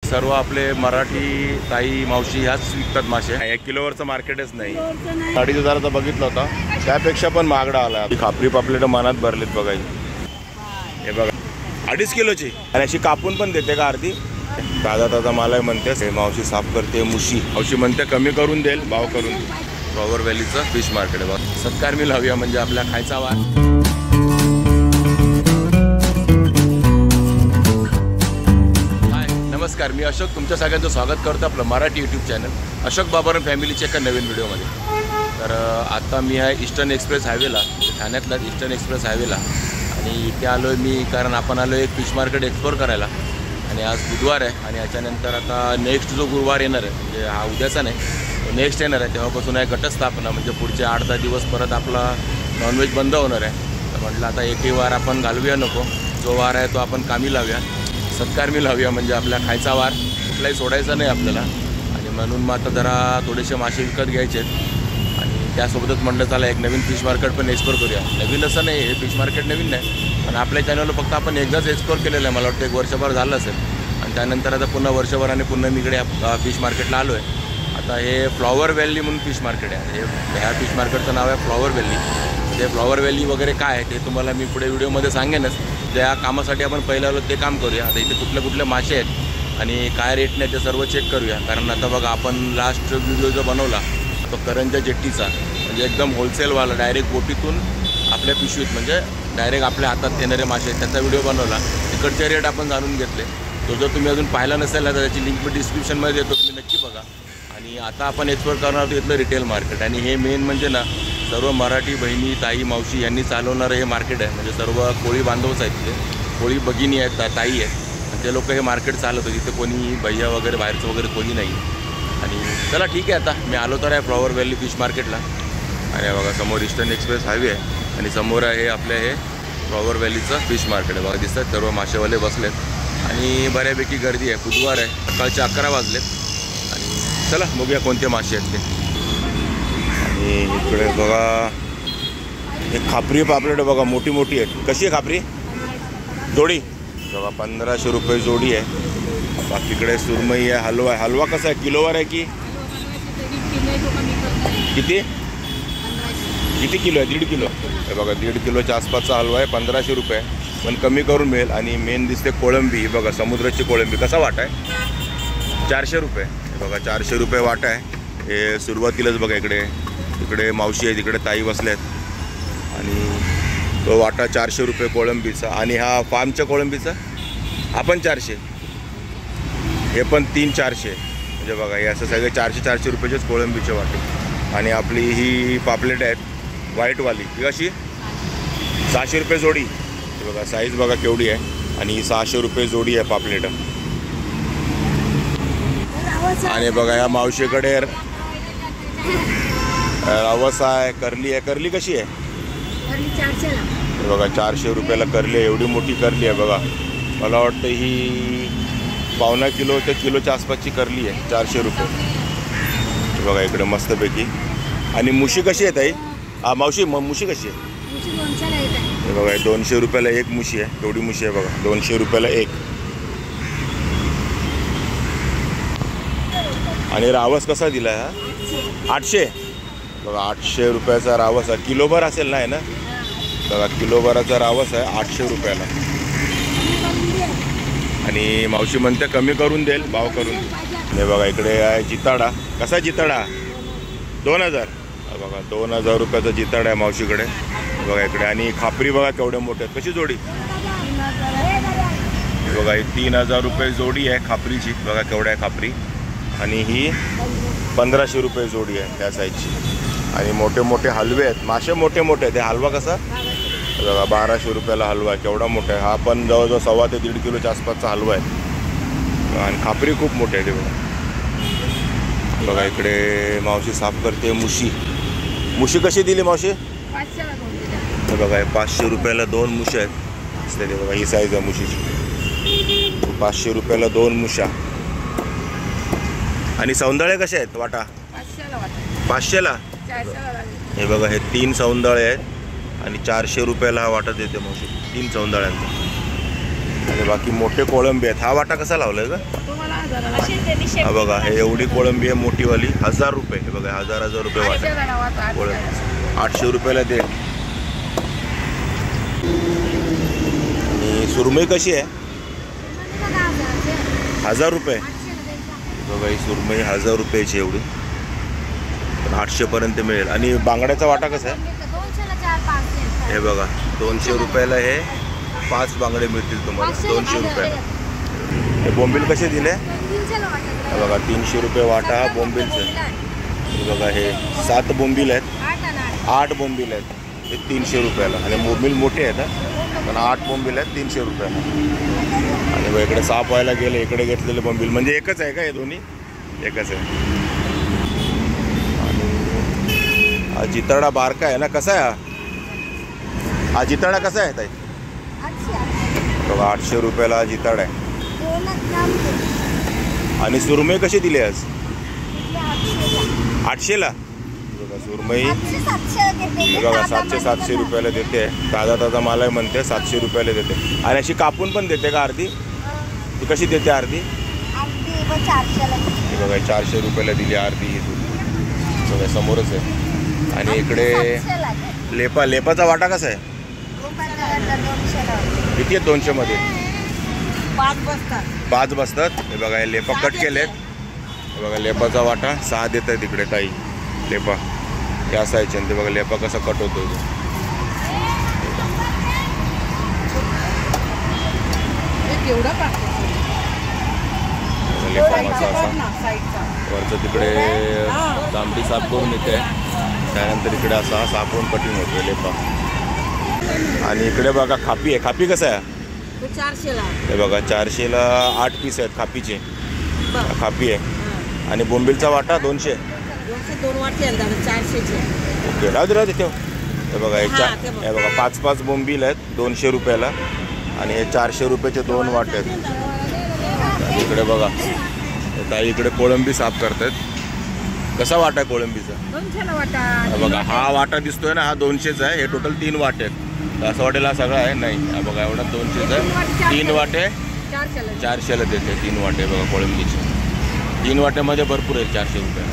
सर्व आपले मराठी ताई मावशी ह्याच विकतात मासे. 1 किलोवरचं मार्केटच नाही. 2,500चा बघितलं होता, त्यापेक्षा पण महागडा आला. खापरी पापलेट मनात भरलेत बघा. हे बघा 2.5 किलोची आणि अशी कापून पण देते का अर्धी. ताजा ताजा मला म्हणते. मावशी साफ करते मुशी. मावशी म्हणते कमी करून देईल, भाव करून देईल. फ्लॉवर व्हॅलीचं फिश मार्केट आहे बघा. सत्कार मिल हवी म्हणजे आपल्या खायचा वार. हाय नमस्कार, मी अशोक तुमच्या सगळ्यांचं स्वागत करतो आपलं मराठी यूट्यूब चॅनल अशोक बाबरन फॅमिलीच्या एका नवीन व्हिडिओमध्ये. तर आता मी आहे ईस्टर्न एक्सप्रेस हायवेला, ठाण्यातलाच ईस्टर्न एक्सप्रेस हायवेला. आणि इथे आलो आहे मी कारण आपण आलो एक फिश मार्केट एक्सप्लोर करायला. आणि आज बुधवार आहे आणि याच्यानंतर आता नेक्स्ट जो गुरुवार येणार आहे म्हणजे हा उद्याचा नाही, नेक्स्ट येणार आहे तेव्हापासून आहे घटस्थापना. म्हणजे पुढचे 8-10 दिवस परत आपला नॉनव्हेज बंद होणार आहे. तर म्हटलं आता एकही वार आपण घालवूया नको, जो वार आहे तो आपण कामी लावूया, सत्कार मी लावूया. म्हणजे आपला खायचा वार कुठलाही सोडायचा नाही आपल्याला. आणि म्हणून मग आता जरा थोडेसे मासे विकत घ्यायचे आहेत. आणि त्यासोबतच म्हटलं चला एक नवीन फिश मार्केट पण एक्सप्लोर करूया. नवीन असं नाही, हे फिश मार्केट नवीन नाही पण आपल्या चॅनलला फक्त आपण एकदाच एक्सप्लोर केलेलं आहे. मला वाटतं 1 वर्षभर झालं असेल. आणि त्यानंतर आता पुन्हा वर्षभर आणि पुन्हा मी इकडे फिश मार्केटला आलो आहे. आता हे फ्लॉवर व्हॅली म्हणून फिश मार्केट आहे. ह्या फिश मार्केटचं नाव आहे फ्लॉवर व्हॅली. ते फ्लॉवर व्हॅली वगैरे काय आहे ते तुम्हाला मी पुढे व्हिडिओमध्ये सांगेनच. ज्या कामासाठी आपण पहिलं आलो ते काम करूया. आता इथे कुठले कुठले मासे आहेत आणि काय रेट नाही ते सर्व चेक करूया. कारण आता बघा आपण लास्ट व्हिडिओ जो बनवला तो करंजा जेट्टीचा, म्हणजे एकदम होलसेलवाला डायरेक्ट बोटीतून आपल्या पिशवीत म्हणजे डायरेक्ट आपल्या हातात येणारे मासे त्याचा व्हिडिओ बनवला. तिकडचे रेट आपण जाणून घेतले. तो जर तुम्ही अजून पाहिला नसेल तर त्याची लिंक मी डिस्क्रिप्शनमध्ये देतो, तुम्ही नक्की बघा. आणि आता आपण एक्सप्लोर करणार आहोत इथलं रिटेल मार्केट. आणि हे मेन म्हणजे ना सर्व मराठी बहिणी ताई मावशी यांनी चालवणारं हे मार्केट आहे. म्हणजे सर्व कोळी बांधवच आहेत तिथे, कोळी भगिनी आहेत, ताई आहेत. ते लोक हे मार्केट चालवतात. तिथे कोणी भैया वगैरे बाहेरचं वगैरे कोणी नाही. आणि चला ठीक आहे, आता मी आलो तर आहे फ्लॉवर व्हॅली फिश मार्केटला. आणि बघा समोर ईस्टर्न एक्सप्रेस हायवे आहे आणि समोर आहे आपल्या हे फ्लॉवर व्हॅलीचं फिश मार्केट आहे. बघा दिसतात सर्व मासेवाले बसलेत आणि बऱ्यापैकी गर्दी आहे. बुधवार आहे, सकाळचे 11 वाजलेत. आणि चला बघूया कोणते मासे आहेत ते. आणि इकडे बघा एक खापरी पापलेट बघा मोठी मोठी आहेत. कशी आहे खापरी जोडी? बघा 1500 रुपये जोडी आहे. बाकीकडे सुरमई आहे, हलवा आहे. हलवा कसा आहे, किलोवर आहे की किती किती किलो आहे? 1.5 किलो. हे बघा 1.5 किलोच्या आसपासचा हलवा आहे, 1500 रुपये पण कमी करून मिळेल. आणि मेन दिसते कोळंबी. बघा समुद्राची कोळंबी. कसा वाटा आहे? 400 रुपये. हे बघा 400 रुपये वाटा आहे. हे सुरुवातीलाच बघा इकडे मावशी आहे, तिकडे ताई बसल्या आहेत. आणि तो वाटा 400 रुपये कोळंबीचा. आणि हा फार्मच्या कोळंबीचा हा पण 400. हे पण 300-400. म्हणजे बघा हे असं सगळे 400-400 रुपयाचेच कोळंबीचे वाटे. आणि आपली ही पापलेट आहेत व्हाईटवाली, ही कशी 600 रुपये जोडी. हे बघा साईज बघा केवढी आहे. आणि ही 600 रुपये जोडी आहे पापलेट. आणि बघा या मावशीकडे रवस आहे, करली आहे. करली कशी आहे? हे बघा 400 रुपयाला करली आहे. एवढी मोठी करली आहे बघा. मला वाटतं ही 1.25 किलो ते किलोच्या आसपासची करली आहे. 400 रुपये. हे बघा इकडे मस्तपैकी. आणि मुशी कशी आहे ताई? मावशी मुशी कशी आहे? हे बघा 200 रुपयाला एक मुशी आहे. एवढी मुशी आहे बघा, 200 रुपयाला एक. आणि रावस कसा दिला आहे हा? 800. बघा 800 रुपयाचा रावस आहे. किलोभर असेल ना, आहे ना? बघा किलोभराचा रावस आहे 800 रुपयाला. आणि मावशी म्हणते कमी करून देईल, भाव करून देईल. हे बघा इकडे आहे जिताडा. कसा जिताडा? 2000. बघा 2000 रुपयाचा जिताडा आहे मावशीकडे. बघा इकडे. आणि खापरी बघा केवढ्या मोठ्या आहेत. कशी जोडी? बघा ही 3000 रुपये जोडी आहे खापरीची. बघा केवढ्या आहे खापरी. आणि ही 1500 रुपये जोडी आहे त्या साईजची. आणि मोठे मोठे हलवे आहेत. मासे मोठे मोठे आहेत. हलवा कसा? बघा 1200 रुपयाला हलवा आहे. केवढा मोठा आहे हा पण, जवळजवळ 1.25 ते 1.5 किलोच्या आसपासचा हलवा आहे. आणि खापरी खूप मोठे आहे ते बघा. बघा इकडे मावशी साफ करते मुशी. मुशी कशी दिली मावशी? 500. बघा 500 रुपयाला 2 मुशी आहेत. ते बघा ही साईज आहे मुशीची. 500 रुपयाला 2 मुशा. आणि सौंदळे कसे आहेत वाटा? 500ला. हे बघा हे 3 सौंदळे आहेत आणि 400 रुपयाला हा वाटा देते मावशी 3 सौंदळ्यांचा. आणि बाकी मोठे कोळंबी आहेत. हा वाटा कसा लावलाय का? हा बघा, हे एवढी कोळंबी आहे मोठीवाली, 1000 रुपये. हे बघा, 1000 रुपये वाटा. 800 रुपयाला दे. आणि सुरमई कशी आहे? 1000 रुपये. बघा, ही सुरमई 1000 रुपयाची एवढी, पण 800 पर्यंत मिळेल. आणि बांगड्याचा वाटा कसा आहे? हे बघा, 200 रुपयाला हे 5 बांगडे मिळतील तुम्हाला, 200 रुपयाला. हे बोंबील कसे दिले? हे बघा, 300 रुपये वाटा बोंबीलचं. हे बघा, हे 7 बोंबील आहेत, 8 बोंबील आहेत, हे 300 रुपयाला. आणि बोंबील मोठे आहेत, पण 8 बोंबील आहेत 300 रुपयाला. आणि बघा, इकडे साफ व्हायला गेले, इकडे घेतलेले बोंबील म्हणजे एकच आहे का? हे दोन्ही एकच आहे. आणि हा जिताडा बारका आहे ना, कसा आहे हा जिताडा? कसा आहे ताई? बघा, 800 रुपयाला जिताडा आहे. आणि सुरमई कशी दिली आज? 800ला. बघा, सुरमई बघा 700 रुपयाला देते. ताजा माल आहे म्हणते, 700 रुपयाला देते. आणि अशी कापून पण देते का अर्धी? ती कशी देते अर्धी? बघा, 400 रुपयाला दिली अर्धी ही सुरमई. बघा, समोरच आहे. आणि इकडे लेपाचा वाटा कसा आहे? किती आहेत 200 मध्ये? 5 बसतात. हे बघा, हे लेपा कट केलेत. हे बघा, लेपाचा वाटा 6 देत आहे तिकडे ताई. लेपा हे असायचे. ते बघा, लेपा कसा कट होतो. लेपा मासा असा वरचं तिकडे तांबडी साफ करून येते, त्यानंतर इकडे असा साफ करून कटिंग होतो लेपा. आणि इकडे बघा, खापी आहे. खापी कसं आहे? 400ला. हे बघा, 400ला 8 पीस आहेत खापीचे. खापी आहे. आणि बोंबीलचा वाटा 200. 2 वाटे 400चे. ओके, राहू दे ठेव. हे बघा, हे बघा 5 बोंबील आहेत 200 रुपयाला. आणि हे 400 रुपयाचे 2 वाटे आहेत. इकडे बघा, ताई इकडे कोळंबी साफ करतात. कसा वाटा आहे कोळंबीचा? 200ला वाटा. बघा, हा वाटा दिसतोय ना, हा 200चा आहे. हे टोटल 3 वाटे आहेत. असं वाटेल हा सगळा आहे? नाही. हा बघा, एवढा 200चा आहे. 3 वाटे 400ला देते. 3 वाटे बघा कोळंबीचे. 3 वाट्यामध्ये भरपूर आहे 400 रुपये.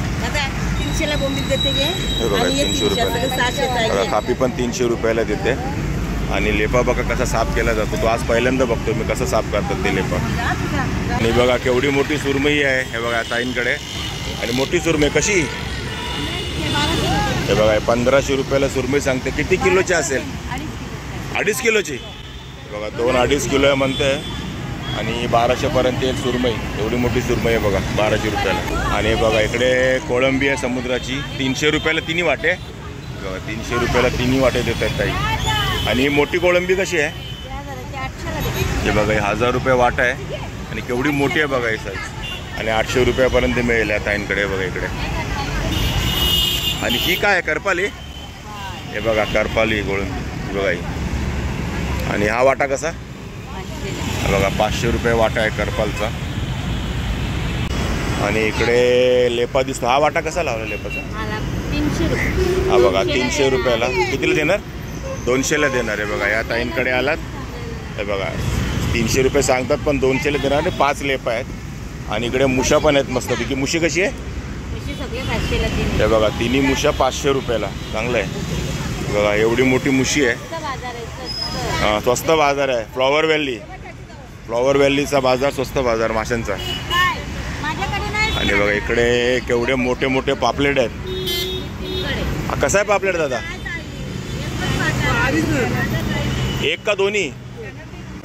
300ला बोंबील देते. हे बघा, 300 रुपयाला. खापी पण 300 रुपयाला देते. आणि लेपा बघा कसा साफ केला जातो. तो आज पहिल्यांदा बघतो मी कसं साफ करतात ते लेपा. आणि बघा, केवढी मोठी सुरमई आहे. हे बघा ताईंकडे. आणि मोठी सुरमई कशी? हे बघा, 1500 रुपयाला सुरमई सांगते. किती किलोची असेल? 2.5 किलोची. बघा, 2-2.5 किलो आहे म्हणते. आणि 1200 पर्यंत येईल सुरमई. एवढी मोठी सुरमई आहे बघा, 1200 रुपयाला. आणि बघा, इकडे कोळंबी आहे समुद्राची, 300 रुपयाला 3 वाटे. बघा, 300 रुपयाला 3 वाटे देतात ताई. आणि मोठी कोळंबी कशी आहे? हे बघा, 1000 रुपये वाटा आहे. आणि केवढी मोठी आहे बघा ही साईज. आणि 800 रुपयापर्यंत मिळेल या ताईंकडे. बघा इकडे. आणि ही काय आहे? करपाली. हे बघा, करपाली कोळंबी बघा ही. आणि हा वाटा कसा? बघा, 500 रुपये वाटा आहे करपालचा. आणि इकडे लेपा दिसतो. हा वाटा कसा लावला लेपाचा? 300 रुपये. हा बघा, 300 रुपयाला. कितीला देणार? 200ला देणार आहे. बघा, या ताईंकडे आलात. हे बघा, 300 रुपये सांगतात पण 200ला देणार. आणि 5 लेपा आहेत. आणि इकडे मुशा पण आहेत मस्तपैकी. मुशी कशी आहे? हे बघा, तिन्ही मुशा 500 रुपयाला. चांगलं आहे. बघा, एवढी मोठी मुशी आहे. हां, स्वस्त बाजार आहे. फ्लॉवर व्हॅलीचा बाजार, स्वस्त बाजार माशांचा. आणि बघा, इकडे केवढे मोठे मोठे पापलेट आहेत. कसा आहे पापलेट दादा? एक का दोन्ही?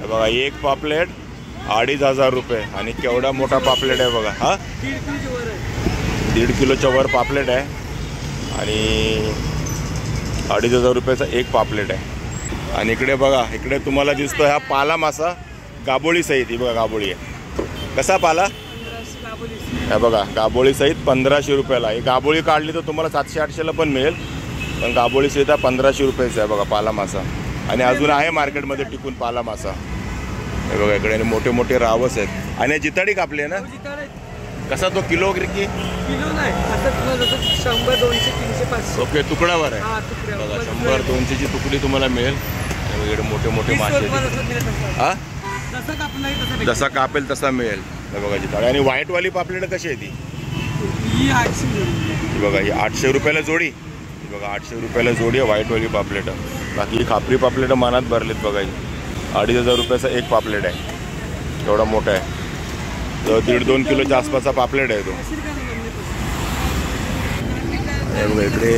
बघा, एक पापलेट 2500 रुपये. आणि केवढा मोठा पापलेट आहे बघा. हा 1.5 किलोच्या वर पापलेट आहे. आणि 2500 रुपयाचा एक पापलेट आहे. आणि इकडे बघा, इकडे तुम्हाला दिसतो हा पाला मासा गाबोळी सहित. ही बघा, गाबोळी आहे. कसा पाला? हे बघा, गाबोळी सहित 1500 रुपयाला. ही गाबोळी काढली तर तुम्हाला 700-800ला पण मिळेल. पण गाबोळी सहित 1500 रुपयाचा आहे बघा पाला मासा. आणि अजून आहे मार्केटमध्ये टिकून पाला मासा. हे बघा, इकडे आणि मोठे मोठे रावस आहेत. आणि जिताडी कापली आहे ना? कसा तो? किलो वगैरे की? किलो नाही, 100, 200, 300, 500. ओके, तुकड्यावर आहे. बघा, 100-200ची तुकडी तुम्हाला मिळेल. इकडे मोठे मोठे मासे. हा, जसा कापेल तसा मिळेल. हे बघा ही थाळी. आणि व्हाईटवाली पापलेट कशी आहे ती? ही 800 ही बघा ही 800 रुपयाला जोडी. ही बघा 800 रुपयाला जोडी आहे व्हाईटवाली पापलेट. बाकी ही खापरी पापलेट मनात भरलेत बघा. ही 2500 रुपयाचा एक पापलेट आहे. एवढा मोठा आहे. तर 1.5-2 किलोच्या आसपासचा पापलेट आहे तो. हे बघा इकडे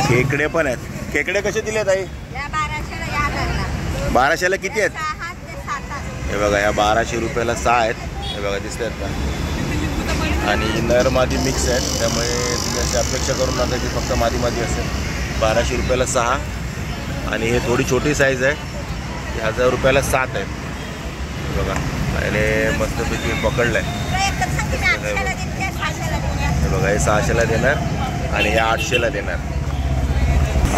खेकडे पण आहेत. खेकडे कसे दिले आहेत आई? 1200ला किती आहेत? हे बघा या 1200 रुपयाला 6 आहेत. हे बघा दिसत आहेत का? आणि नर मादी मिक्स आहेत, त्यामुळे तुम्ही अशी अपेक्षा करू नका की फक्त मादी असेल. 1200 रुपयाला 6. आणि हे थोडी छोटी साईज आहे, 1000 रुपयाला 7 आहेत. हे बघा आणि मस्तपैकी पकडलं आहे. हे बघा हे 600ला देणार आणि हे 800ला देणार.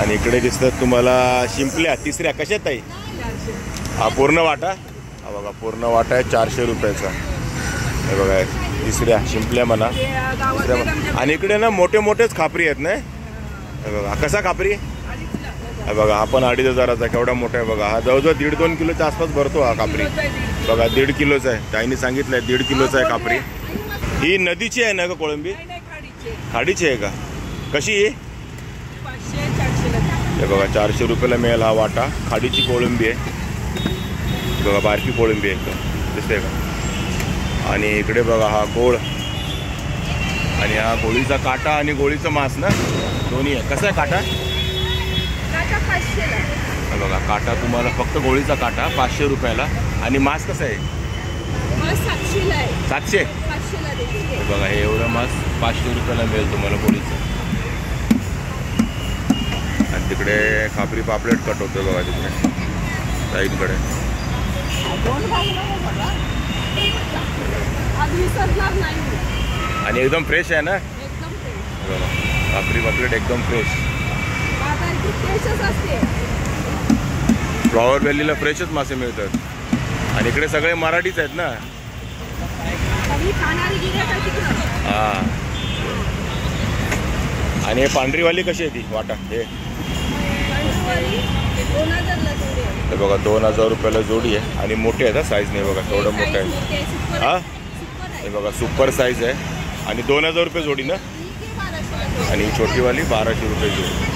आणि इकडे दिसतात तुम्हाला शिंपल्या तिसऱ्या. कशा ताई? हा पूर्ण वाटा. हा बघा पूर्ण वाटा आहे 400 रुपयाचा. हे बघा तिसऱ्या शिंपल्या म्हणा, तिसऱ्या म्हणा. आणि इकडे ना मोठे मोठेच खापरी आहेत ना. हे बघा कसा खापरी? हे बघा हा पण 2500चा. केवढा मोठा आहे बघा. हा जवळजवळ 1.5-2 किलोच्या आसपास भरतो हा खापरी. बघा 1.5 किलोचा आहे. ताईने सांगितलं आहे 1.5 किलोचा आहे खापरी. ही नदीची आहे ना ग कोळंबी? खाडीची आहे का? कशी आहे? हे बघा 400 रुपयाला मिळेल हा वाटा. खाडीची कोळंबी आहे बघा, बारकी कोळंबी आहे एकदम, दिसते का? आणि इकडे बघा हा गोळ आणि हा गोळीचा काटा आणि गोळीचं मांस ना, दोन्ही आहे. कसा आहे काटा? बघा काटा तुम्हाला फक्त गोळीचा काटा 500 रुपयाला. आणि मांस कसं आहे? 700. बघा हे एवढं मांस 500 रुपयाला मिळेल तुम्हाला गोळीचं. आणि तिकडे खापरी पापलेट कट होतं बघा तिकडे साईडकडे. आणि एकदम फ्रेश आहे ना. बघा खापरी पापलेट एकदम फ्रेश. फ्लॉवर व्हॅलीला फ्रेशच मासे मिळतात. आणि इकडे सगळे मराठीच आहेत ना. हां. आणि हे पांढरीवाली कशी आहे ती वाटा? हे बघा 2000 रुपयाला जोडी आहे. आणि मोठे आहेत साईज नाही बघा, थोडं मोठं आहे. हां हे बघा सुपर साईज आहे. आणि 2000 रुपये जोडी ना. आणि छोटीवाली 1200 रुपये जोडी.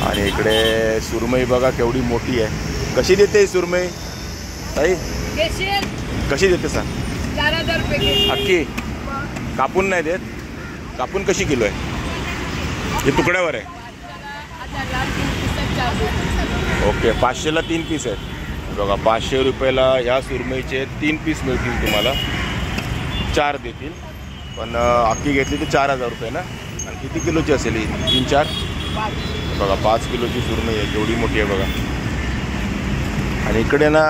आणि इकडे सुरमई बघा केवढी मोठी आहे. कशी देते ही सुरमई ताई? कशी देते सांग? 4000 रुपये अख्खी? कापून नाही देत? कापून कशी किलो आहे? हे तुकड्यावर आहे. ओके 500ला 3 पीस आहेत. बघा 500 रुपयाला ह्या सुरमईचे 3 पीस मिळतील तुम्हाला. 4 देतील, पण अख्खी घेतली तर 4000 रुपये ना. आणि किती किलोची असेल ही? 3-4. बघा 5 किलोची सुरमई आहे, केवढी मोठी आहे बघा. आणि इकडे ना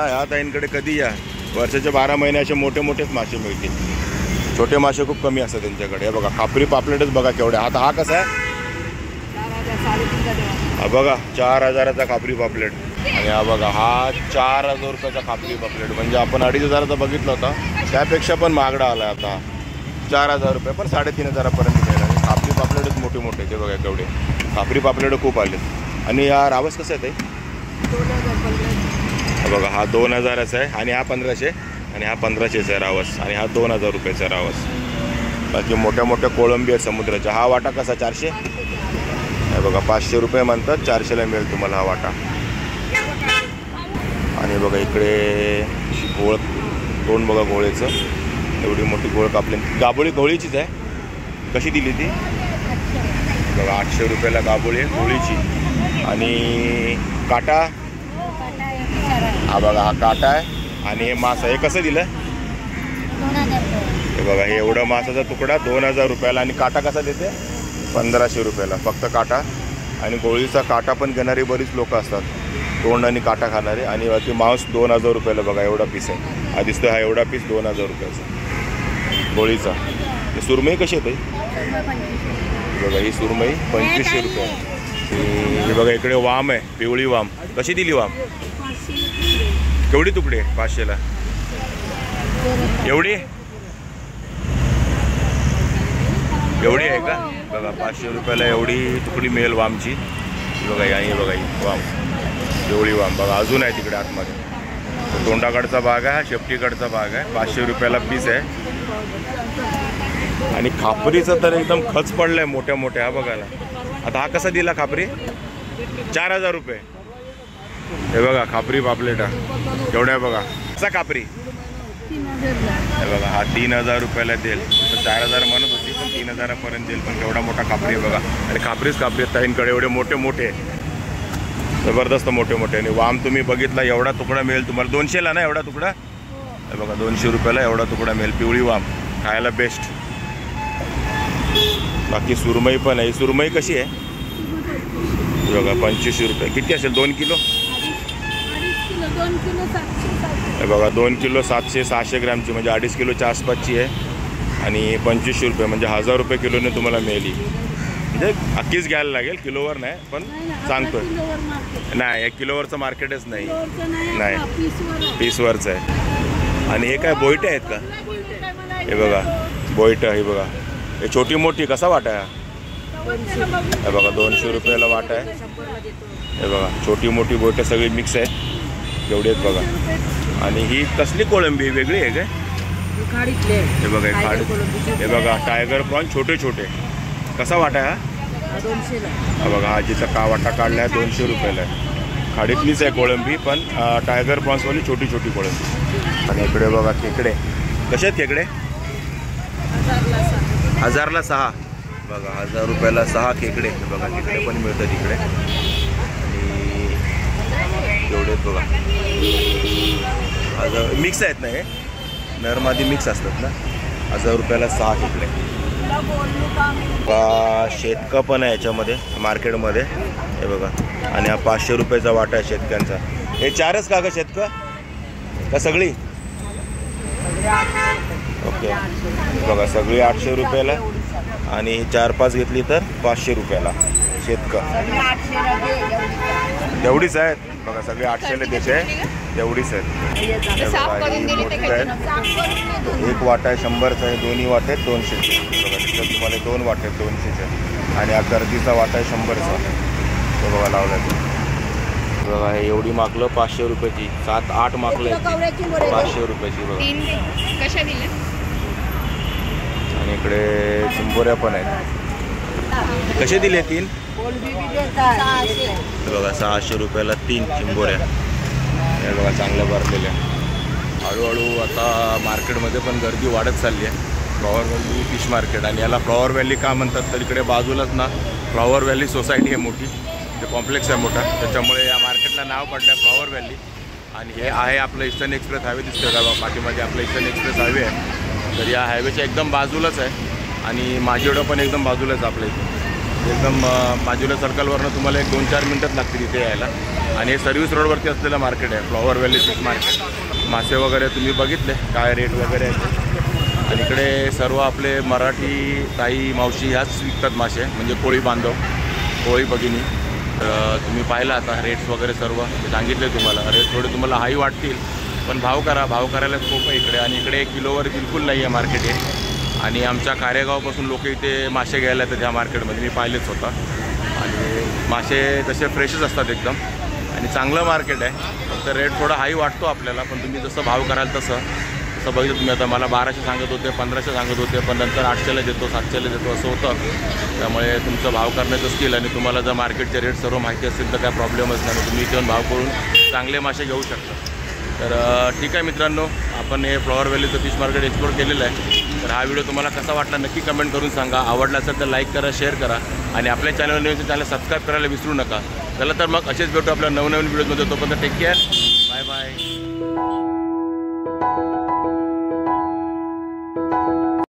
ह्या ताईंकडे कधी या, वर्षाचे 12 महिने असे मोठे मोठेच मासे मिळतील. छोटे मासे खूप कमी असतात त्यांच्याकडे. हे बघा खापरी पापलेटच बघा केवढे. आता हा कसा आहे? हा बघा 4000चा खापरी पापलेट. आणि हा बघा हा 4000 रुपयाचा खापरी पापलेट. म्हणजे आपण 2500चा बघितला होता, त्यापेक्षा पण महागडा आला आता. 4000 रुपये, पण 3500पर्यंत मिळेल. आणि खापरी पापलेटच मोठे मोठे ते बघा केवढे. खापरी पापलेट खूप आले. आणि हा रावस कसा आहे ते? बघा हा 2000चा आहे. आणि हा 1500. आणि हा 1500चा आहे रावस. आणि हा 2000 रुपयाचा रावस. बाकी मोठ्या मोठ्या कोळंबी आहे समुद्राच्या. हा वाटा कसा? 400. हे बघा 500 रुपये म्हणतात, 400ला मिळेल तुम्हाला हा वाटा. आणि बघा इकडे गोळ तोंड बघा गोळेचं, एवढी मोठी गोळ कापली. गाबोळी गवळीचीच आहे. कशी दिली ती? बघा 800 रुपयाला गाबोळी आहे गोळीची. आणि काटा? हा बघा हा काटा आहे. आणि हे मांस आहे कसं दिलं? हे बघा हे एवढं मांसाचा तुकडा 2000 रुपयाला. आणि काटा कसा देते? 1500 रुपयाला फक्त काटा. आणि गोळीचा काटा पण घेणारी बरीच लोक असतात, तोंड आणि काटा खाणारे. आणि बाकी मांस 2000 रुपयाला बघा एवढा पीस आहे. हा दिसतो हा एवढा पीस 2000 रुपयाचा गोळीचा. सुरमई कशी येते? बघा ही सुरमई 2500 रुपये. हे बघा इकडे वाम आहे, पिवळी वाम. कशी दिली वाम? केवढी तुकडे? 500ला. एवढी एवढी आहे का? बघा 500 रुपयाला एवढी तुकडी मिळेल वामची. बघा ही बघा ही वाम, पिवळी वाम बघा. अजून आहे तिकडे आतमध्ये. तोंडाकडचा भाग आहे, हा शेपटीकडचा भाग आहे. 500 रुपयाला पीस आहे. आणि खापरीचं तर एकदम खच पडलंय मोठ्या मोठ्या. हा बघायला. आता हा कसा दिला खापरी? 4000 रुपये. हे बघा खापरी पापलेटा एवढ्या बघा. कसा खापरी? हे बघा हा 3000 रुपयाला देईल. तर 4000 म्हणत होती पण 3000पर्यंत देईल. पण केवढा मोठा खापरी आहे बघा. आणि खापरीच खापरी आहेत ताईंकडे. एवढे मोठे मोठे जबरदस्त मोठे मोठे. आणि वाम तुम्ही बघितला एवढा तुकडा मिळेल तुम्हाला. 200ला ना एवढा तुकडा? हे बघा 200 रुपयाला एवढा तुकडा मिळेल. पिवळी वाम खायला बेस्ट. बाकी सुरमई पण आहे. सुरमई कशी आहे? हे बघा 25 रुपये. किती असेल? 2 किलो? हे बघा 2 किलो 700-600 ग्रॅमची म्हणजे 2.5 किलोच्या आसपासची आहे. आणि 25 रुपये म्हणजे 1000 रुपये किलोने तुम्हाला मिळेल. म्हणजे अख्खीच घ्यायला लागेल, किलोवर नाही. पण सांगतोय नाही 1 किलोवरचं मार्केटच नाही. नाही पीसवरचं आहे. आणि हे काय बोईटे आहेत का? हे बघा बोईट. हे बघा हे छोटी मोठी. कसा वाटा आहे? हे बघा 200 रुपयाला वाटा आहे. हे बघा छोटी मोठी बोईटं सगळी मिक्स आहे. एवढी आहेत बघा. आणि ही कसली कोळंबी वेगळी आहे काय? हे बघा खाडी. हे बघा टायगर प्रॉन छोटे छोटे. कसा वाटा आहे हा? 200ला. हा बघा आजीचा वाटा काढला आहे 200 रुपयाला आहे. खाडीतलीच आहे कोळंबी पण टायगर प्रॉन्सवाली छोटी छोटी कोळंबी. आणि इकडे बघा खेकडे. कसे आहेत खेकडे? 1000ला 6. बघा 1000 रुपयाला 6 खेकडे. बघा खेकडे पण मिळतात इकडे. आणि एवढेच बघा 1000 मिक्स आहेत ना हे? नरमादी मिक्स असतात ना. 1000 रुपयाला 6 खेकडे. शेतका पण आहे याच्यामध्ये मार्केटमध्ये. हे बघा. आणि हा 500 रुपयाचा वाटा आहे शेतक्यांचा. हे 4च का शेतका का सगळी? ओके बघा सगळी 800 रुपयाला. आणि 4-5 घेतली तर 500 रुपयाला शेतका. एवढीच आहेत बघा. सगळे 800ला देते एवढीच आहेत. एक वाटा आहे 100चा आहे. दोन्ही वाटे आहेत 200चे. बघा तिथं तुम्हाला 2 वाटे आहेत 200चे. आणि हा गर्दीचा वाटा आहे 100चा. तो बघा लावला आहे. बघा हे एवढी माकलं 500 रुपयाची. 7-8 माकलं आहेत 500 रुपयाची. बघा कशा दिल्या? आणि इकडे चिंबोऱ्या पण आहेत. कसे दिले 3? बघा 600 रुपयाला 3 चिंबोऱ्या. हे बघा चांगल्या भरलेल्या. हळूहळू आता मार्केटमध्ये पण गर्दी वाढत चालली आहे. Flower valley fish market. आणि याला फ्लॉवर व्हॅली का म्हणतात तर इकडे बाजूलाच ना फ्लॉवर व्हॅली सोसायटी आहे मोठी. ते कॉम्प्लेक्स आहे मोठा. त्याच्यामुळे या मार्केटला नाव पडलं आहे फ्लॉवर व्हॅली. आणि हे आहे आपलं ईस्टर्न एक्सप्रेस हायवे. दिसतोय का पाठीमागे आपलं ईस्टर्न एक्सप्रेस हायवे आहे. तर या हायवेच्या एकदम बाजूलाच आहे. आणि माझीवडं पण एकदम बाजूलाच आपल्या इथे. एकदम माजिवडा सर्कलवरनं तुम्हाला 1-2-4 मिनटात लागतील इथे यायला. आणि हे सर्व्हिस रोडवरती असलेलं मार्केट आहे फ्लॉवर व्हॅली फिश मार्केट. मासे वगैरे तुम्ही बघितले काय रेट वगैरे आहे. आणि इकडे सर्व आपले मराठी ताई मावशी ह्याच विकतात मासे. म्हणजे कोळी बांधव कोळी भगिनी. तर तुम्ही पाहिला आता रेट्स वगैरे सर्व सांगितले तुम्हाला. रेट थोडे तुम्हाला हाई वाटतील पण भाव करायला स्कोप आहे इकडे. आणि इकडे 1 किलोवर बिलकुल नाही आहे मार्केट हे. आणि आमच्या कारेगावपासून लोक इथे मासे घ्यायला येतात ह्या मार्केटमध्ये. मी पाहिलेच होता. आणि मासे तसे फ्रेशच असतात एकदम. आणि चांगलं मार्केट आहे. फक्त रेट थोडा हाई वाटतो आपल्याला. पण तुम्ही जसं भाव कराल तसं बघितलं तुम्ही. आता मला 1200 सांगत होते 1500 सांगत होते. पण नंतर 800ला देतो 700ला देतो असं होतं. त्यामुळे तुमचं भाव करण्याचं स्किल आणि तुम्हाला जर मार्केटचे रेट सर्व माहिती असतील तर काय प्रॉब्लेमच नाही. तुम्ही इथे भाव करून चांगले मासे घेऊ शकता. तर ठीक आहे मित्रांनो, आपण हे फ्लॉवर व्हॅलीचं फिश मार्केट एक्सप्लोर केलेलं आहे. तर हा व्हिडिओ तुम्हाला कसा वाटला नक्की कमेंट करून सांगा. आवडला असेल तर लाईक करा, शेअर करा. आणि आपल्या चॅनल सबस्क्राईब करायला विसरू नका. चला तर मग असेच भेटू आपल्या नवनवीन व्हिडिओमध्ये. तोपर्यंत टेक केअर.